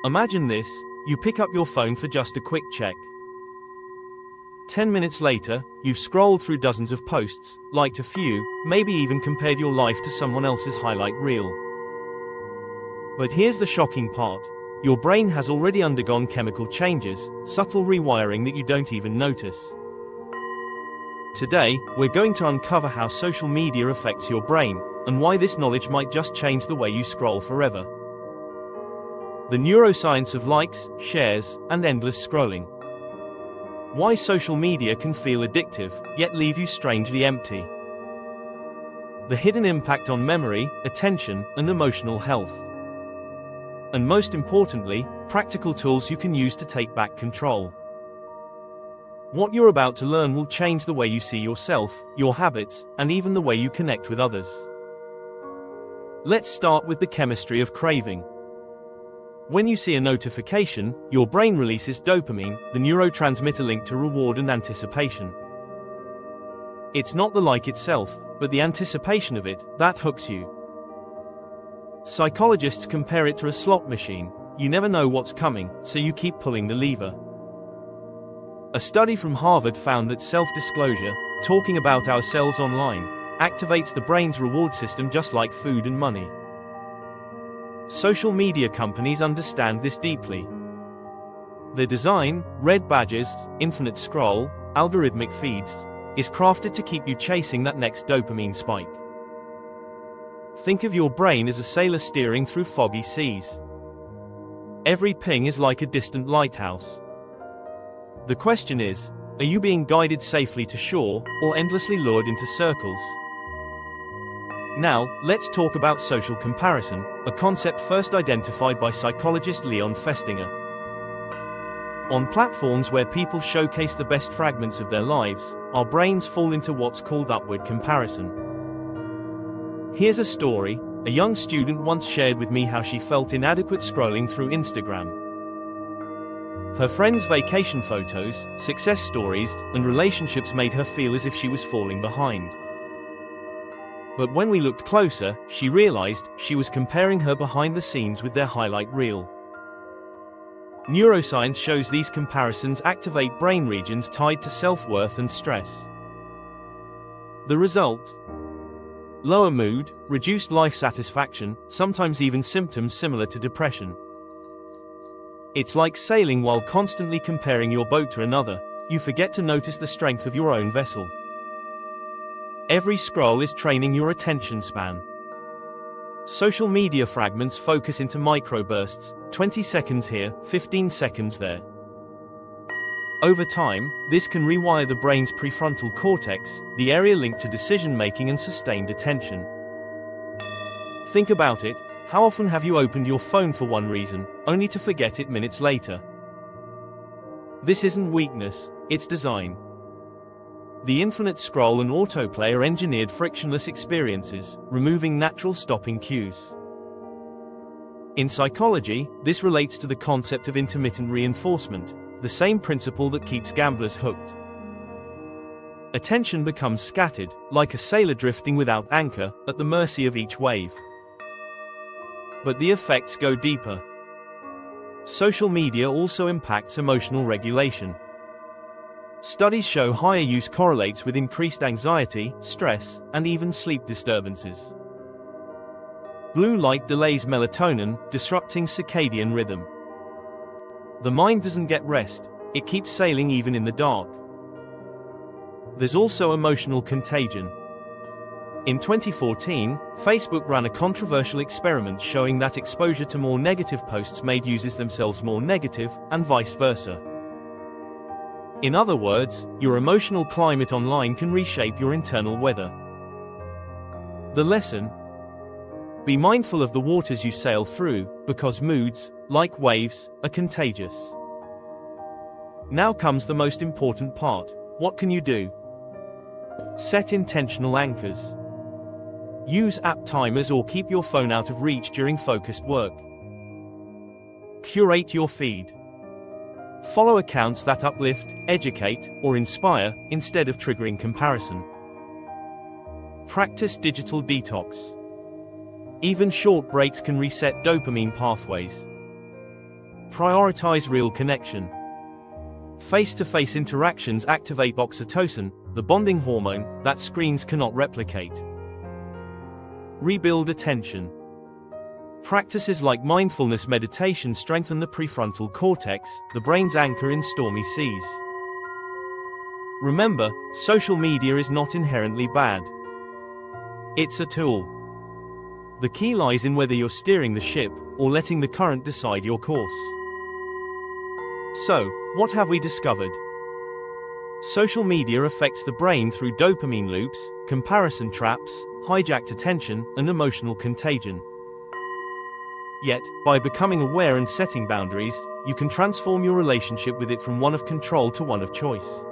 Imagine this, you pick up your phone for just a quick check. 10 minutes later, you've scrolled through dozens of posts, liked a few, maybe even compared your life to someone else's highlight reel. But here's the shocking part. Your brain has already undergone chemical changes, subtle rewiring that you don't even notice. Today, we're going to uncover how social media affects your brain, and why this knowledge might just change the way you scroll forever. The neuroscience of likes, shares, and endless scrolling. Why social media can feel addictive, yet leave you strangely empty. The hidden impact on memory, attention, and emotional health. And most importantly, practical tools you can use to take back control. What you're about to learn will change the way you see yourself, your habits, and even the way you connect with others. Let's start with the chemistry of craving. When you see a notification, your brain releases dopamine, the neurotransmitter linked to reward and anticipation. It's not the like itself, but the anticipation of it, that hooks you. Psychologists compare it to a slot machine. You never know what's coming, so you keep pulling the lever. A study from Harvard found that self-disclosure, talking about ourselves online, activates the brain's reward system just like food and money. Social media companies understand this deeply. Their design, red badges, infinite scroll, algorithmic feeds, is crafted to keep you chasing that next dopamine spike. Think of your brain as a sailor steering through foggy seas. Every ping is like a distant lighthouse. The question is, are you being guided safely to shore, or endlessly lured into circles? Now, let's talk about social comparison, a concept first identified by psychologist Leon Festinger. On platforms where people showcase the best fragments of their lives, our brains fall into what's called upward comparison. Here's a story. A young student once shared with me how she felt inadequate scrolling through Instagram. Her friends' vacation photos, success stories, and relationships made her feel as if she was falling behind. But when we looked closer, she realized she was comparing her behind the scenes with their highlight reel. Neuroscience shows these comparisons activate brain regions tied to self-worth and stress. The result? Lower mood, reduced life satisfaction, sometimes even symptoms similar to depression. It's like sailing while constantly comparing your boat to another. You forget to notice the strength of your own vessel. Every scroll is training your attention span. Social media fragments focus into microbursts, 20 seconds here, 15 seconds there. Over time, this can rewire the brain's prefrontal cortex, the area linked to decision-making and sustained attention. Think about it. How often have you opened your phone for one reason, only to forget it minutes later? This isn't weakness, it's design. The infinite scroll and autoplay are engineered frictionless experiences, removing natural stopping cues. In psychology, this relates to the concept of intermittent reinforcement, the same principle that keeps gamblers hooked. Attention becomes scattered, like a sailor drifting without anchor, at the mercy of each wave. But the effects go deeper. Social media also impacts emotional regulation. Studies show higher use correlates with increased anxiety, stress, and even sleep disturbances. Blue light delays melatonin, disrupting circadian rhythm. The mind doesn't get rest, it keeps sailing even in the dark. There's also emotional contagion. In 2014, Facebook ran a controversial experiment showing that exposure to more negative posts made users themselves more negative, and vice versa. In other words, your emotional climate online can reshape your internal weather. The lesson? Be mindful of the waters you sail through, because moods, like waves, are contagious. Now comes the most important part. What can you do? Set intentional anchors. Use app timers or keep your phone out of reach during focused work. Curate your feed. Follow accounts that uplift, educate, or inspire, instead of triggering comparison. Practice digital detox. Even short breaks can reset dopamine pathways. Prioritize real connection. Face-to-face interactions activate oxytocin, the bonding hormone that screens cannot replicate. Rebuild attention. Practices like mindfulness meditation strengthen the prefrontal cortex, the brain's anchor in stormy seas. Remember, social media is not inherently bad. It's a tool. The key lies in whether you're steering the ship or letting the current decide your course. So, what have we discovered? Social media affects the brain through dopamine loops, comparison traps, hijacked attention, and emotional contagion. Yet, by becoming aware and setting boundaries, you can transform your relationship with it from one of control to one of choice.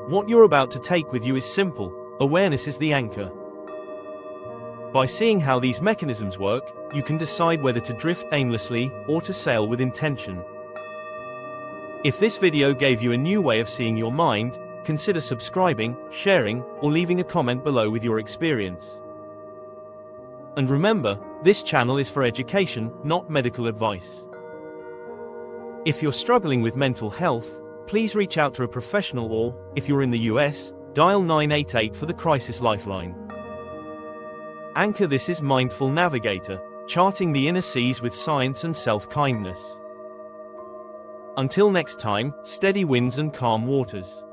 What you're about to take with you is simple: awareness is the anchor. By seeing how these mechanisms work, you can decide whether to drift aimlessly or to sail with intention. If this video gave you a new way of seeing your mind, consider subscribing, sharing, or leaving a comment below with your experience. And remember, this channel is for education, not medical advice. If you're struggling with mental health, please reach out to a professional or, if you're in the US, dial 988 for the Crisis Lifeline. Anchor. This is Mindful Navigator, charting the inner seas with science and self-kindness. Until next time, steady winds and calm waters.